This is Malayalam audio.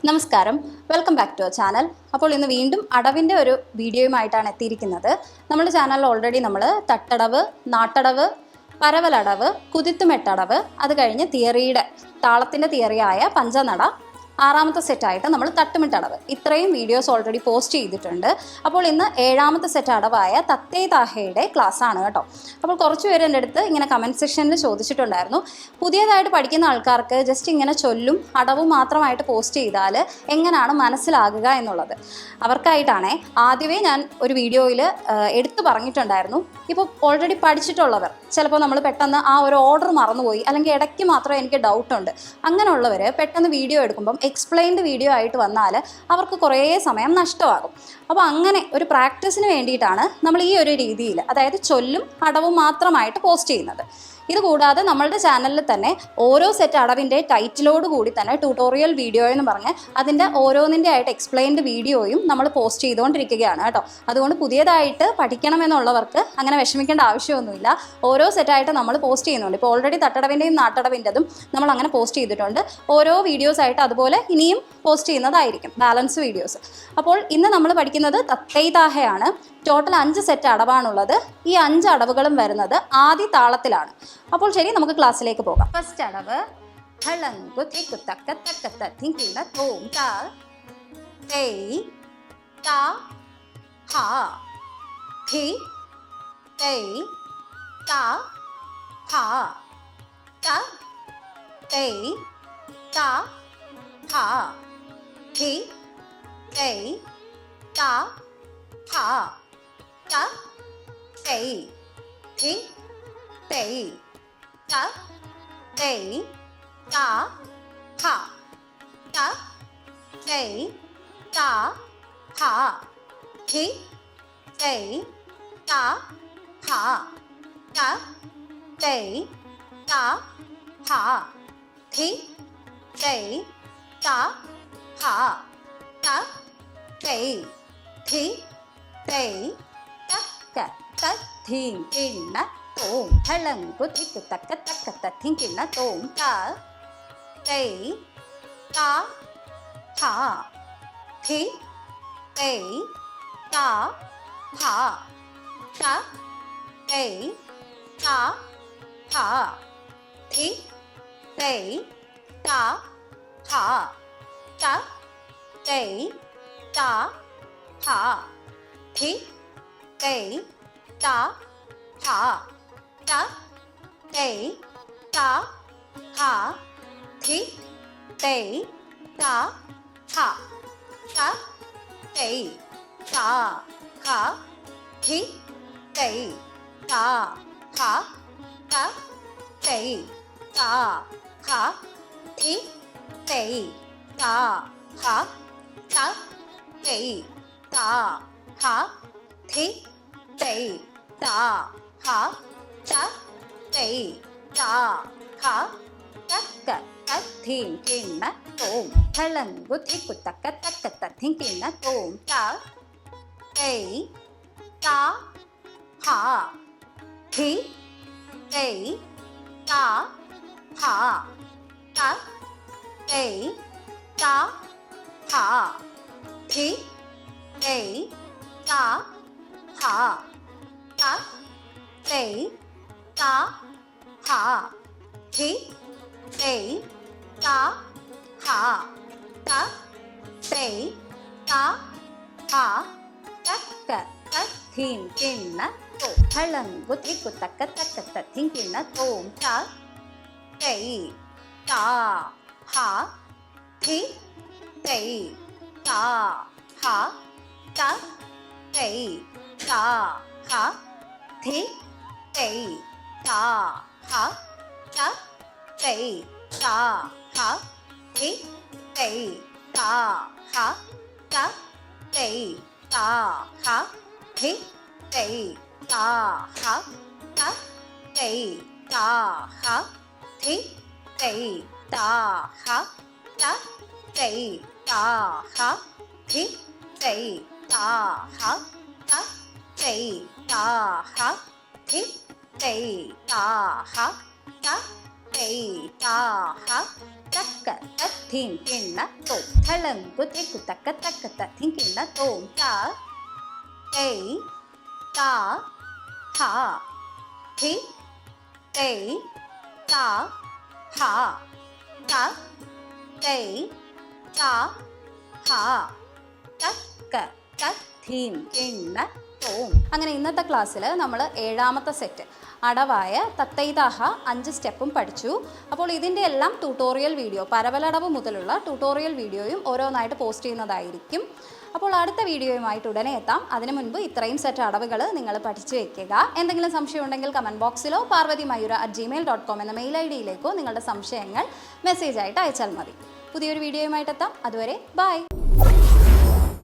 നമസ്കാരം, welcome back to our channel. അപ്പോൾ ഇന്ന് വീണ്ടും അടവിൻ്റെ ഒരു വീഡിയോയുമായിട്ടാണ് എത്തിയിരിക്കുന്നത്. നമ്മുടെ ചാനലിൽ ഓൾറെഡി നമ്മൾ തട്ടടവ്, നാട്ടടവ്, പരവലടവ്, കുതിത്തുമെട്ടടവ്, അത് കഴിഞ്ഞ് താളത്തിൻ്റെ തിയറിയായ പഞ്ചനട, ആറാമത്തെ സെറ്റായിട്ട് നമ്മൾ തട്ടുമിട്ടടവ്, ഇത്രയും വീഡിയോസ് ഓൾറെഡി പോസ്റ്റ് ചെയ്തിട്ടുണ്ട്. അപ്പോൾ ഇന്ന് ഏഴാമത്തെ സെറ്റ് അടവായ തത്തേ താഹയുടെ ക്ലാസ് ആണ് കേട്ടോ. അപ്പോൾ കുറച്ച് പേര് എൻ്റെ അടുത്ത് ഇങ്ങനെ കമൻറ്റ് സെക്ഷനിൽ ചോദിച്ചിട്ടുണ്ടായിരുന്നു, പുതിയതായിട്ട് പഠിക്കുന്ന ആൾക്കാർക്ക് ജസ്റ്റ് ഇങ്ങനെ ചൊല്ലും അടവും മാത്രമായിട്ട് പോസ്റ്റ് ചെയ്താൽ എങ്ങനെയാണ് മനസ്സിലാകുക എന്നുള്ളത്. അവർക്കായിട്ടാണേ ആദ്യമേ ഞാൻ ഒരു വീഡിയോയിൽ എടുത്തു പറഞ്ഞിട്ടുണ്ടായിരുന്നു. ഇപ്പോൾ ഓൾറെഡി പഠിച്ചിട്ടുള്ളവർ ചിലപ്പോൾ നമ്മൾ പെട്ടെന്ന് ആ ഒരു ഓർഡർ മറന്നുപോയി, അല്ലെങ്കിൽ ഇടയ്ക്ക് മാത്രം എനിക്ക് ഡൗട്ടുണ്ട്, അങ്ങനെയുള്ളവർ പെട്ടെന്ന് വീഡിയോ എടുക്കുമ്പം എക്സ്പ്ലെയിൻഡ് വീഡിയോ ആയിട്ട് വന്നാൽ അവർക്ക് കുറേ സമയം നഷ്ടമാകും. അപ്പോൾ അങ്ങനെ ഒരു പ്രാക്ടീസിന് വേണ്ടിയിട്ടാണ് നമ്മൾ ഈ ഒരു രീതിയിൽ, അതായത് ചൊല്ലും അടവും മാത്രമായിട്ട് പോസ്റ്റ് ചെയ്യുന്നത്. ഇതുകൂടാതെ നമ്മളുടെ ചാനലിൽ തന്നെ ഓരോ സെറ്റ് അടവിൻ്റെ ടൈറ്റിലോട് കൂടി തന്നെ ട്യൂട്ടോറിയൽ വീഡിയോ എന്ന് പറഞ്ഞ് അതിൻ്റെ ഓരോന്നിൻ്റെ ആയിട്ട് എക്സ്പ്ലെയിൻഡ് വീഡിയോയും നമ്മൾ പോസ്റ്റ് ചെയ്തുകൊണ്ടിരിക്കുകയാണ് കേട്ടോ. അതുകൊണ്ട് പുതിയതായിട്ട് പഠിക്കണമെന്നുള്ളവർക്ക് അങ്ങനെ വിഷമിക്കേണ്ട ആവശ്യമൊന്നുമില്ല. ഓരോ സെറ്റായിട്ട് നമ്മൾ പോസ്റ്റ് ചെയ്യുന്നുണ്ട്. ഇപ്പോൾ ഓൾറെഡി തട്ടടവിൻ്റെയും നാട്ടടവിൻ്റെതും നമ്മൾ അങ്ങനെ പോസ്റ്റ് ചെയ്തിട്ടുണ്ട്. ഓരോ വീഡിയോസായിട്ട് അതുപോലെ ഇനിയും പോസ്റ്റ് ചെയ്യുന്നതായിരിക്കും, ബാലൻസ് വീഡിയോസ്. അപ്പോൾ ഇന്ന് നമ്മൾ പഠിക്കുന്നത് തത്തൈ താഹയാണ്. Total 5 set അടവാണുള്ളത്. ഈ 5 അടവുകളും വരുന്നത് ആദ്യ താളത്തിലാണ്. അപ്പോൾ ശരി, നമുക്ക് ക്ലാസ്സിലേക്ക് പോകാം. ഫസ്റ്റ് അടവ് ഹളങ്കു തിക്കു തക്ക തക്ക തിങ്കിന തോം താ തൈ താ ഹാ ധി തൈ താ ഹാ ത തൈ താ ഹാ ധി തൈ താ ഹാ ത തൈ ധി തൈ ത തൈ താ ഹാ ത തൈ താ ഹാ ധി തൈ താ ഹാ ത തൈ താ ഹാ ധി തൈ താ ഹാ ത തൈ ധി തൈ തക്ക തഥിം കിണ്ണ തോം ഹളങ്കു തിക്കു തക്ക തക്ക തഥിം കിണ്ണ തോം താ തൈ താ ഹാ ധി തൈ താ ഹാ ത തൈ താ ഹാ ധി തൈ താ ഹാ ത തൈ താ ഹാ ധി തൈ താ ഹാ ത തൈ താ ഹാ ധി തൈ താ ഹാ ത തൈ താ ഹാ ധി തൈ താ ഹാ ത തൈ താ ഹാ ധി തൈ താ ഹാ ത തൈ താ ഹാ ധി തൈ താ ഹാ ത തൈ താ ഹാ തക്ക തഥിം കിണ്ണ തോം ഹളങ്കു തിക്കു തക്ക തക്ക തഥിം കിണ്ണ തോം താ തൈ താ ഹാ ധി തൈ താ ഹാ ത തൈ താ ഹാ ധി തൈ താ ഹാ ത തൈ താ ഹാ ധി തൈ താ ഹാ ത തൈ താ ഹാ തക്ക തഥിം കിണ്ണ തോം ഹളങ്കു തിക്കു തക്ക തക്ക തഥിം കിണ്ണ തോം താ തൈ താ ഹാ ധി തൈ താ ഹാ ത തൈ താ ഹാ ധി തൈ താ ഹാ ത തൈ താ ഹാ ധി തൈ താ ഹാ ത തൈ താ ഹാ ധി തൈ താ ഹാ ത തൈ താ ഹാ ധി തൈ താ ഹാ ത തൈ താ ഹാ ധി തൈ താ ഹാ ത തൈ താ ഹാ ധി തൈ താ ഹാ ത തൈ താ ഹ തക്ക തത്തിം കിണ്ണ തോ തളങ്കു തെക്കു തക്ക തക്ക തത്തിം കിണ്ണ തോം താ തൈ താ ഹ ധി തൈ താ ഹ ത തൈ താ ഹ തക്ക തത്തിം കിണ്ണ തോം. അങ്ങനെ ഇന്നത്തെ ക്ലാസ്സിൽ നമ്മൾ 7ാമത്തെ സെറ്റ് അടവായ തത്തൈതാഹ 5 സ്റ്റെപ്പും പഠിച്ചു. അപ്പോൾ ഇതിൻ്റെ എല്ലാം ട്യൂട്ടോറിയൽ വീഡിയോ, പരവലടവ് മുതലുള്ള ട്യൂട്ടോറിയൽ വീഡിയോയും ഓരോന്നായിട്ട് പോസ്റ്റ് ചെയ്യുന്നതായിരിക്കും. അപ്പോൾ അടുത്ത വീഡിയോയുമായിട്ട് ഉടനെ എത്താം. അതിനു മുൻപ് ഇത്രയും സെറ്റ് അടവുകൾ നിങ്ങൾ പഠിച്ചു വയ്ക്കുക. എന്തെങ്കിലും സംശയം ഉണ്ടെങ്കിൽ കമൻറ്റ് ബോക്സിലോ parvatimyura@gmail.com എന്ന മെയിൽ ID-യിലേക്കോ നിങ്ങളുടെ സംശയങ്ങൾ മെസ്സേജായിട്ട് അയച്ചാൽ മതി. പുതിയൊരു വീഡിയോയുമായിട്ട് എത്താം. അതുവരെ ബൈ.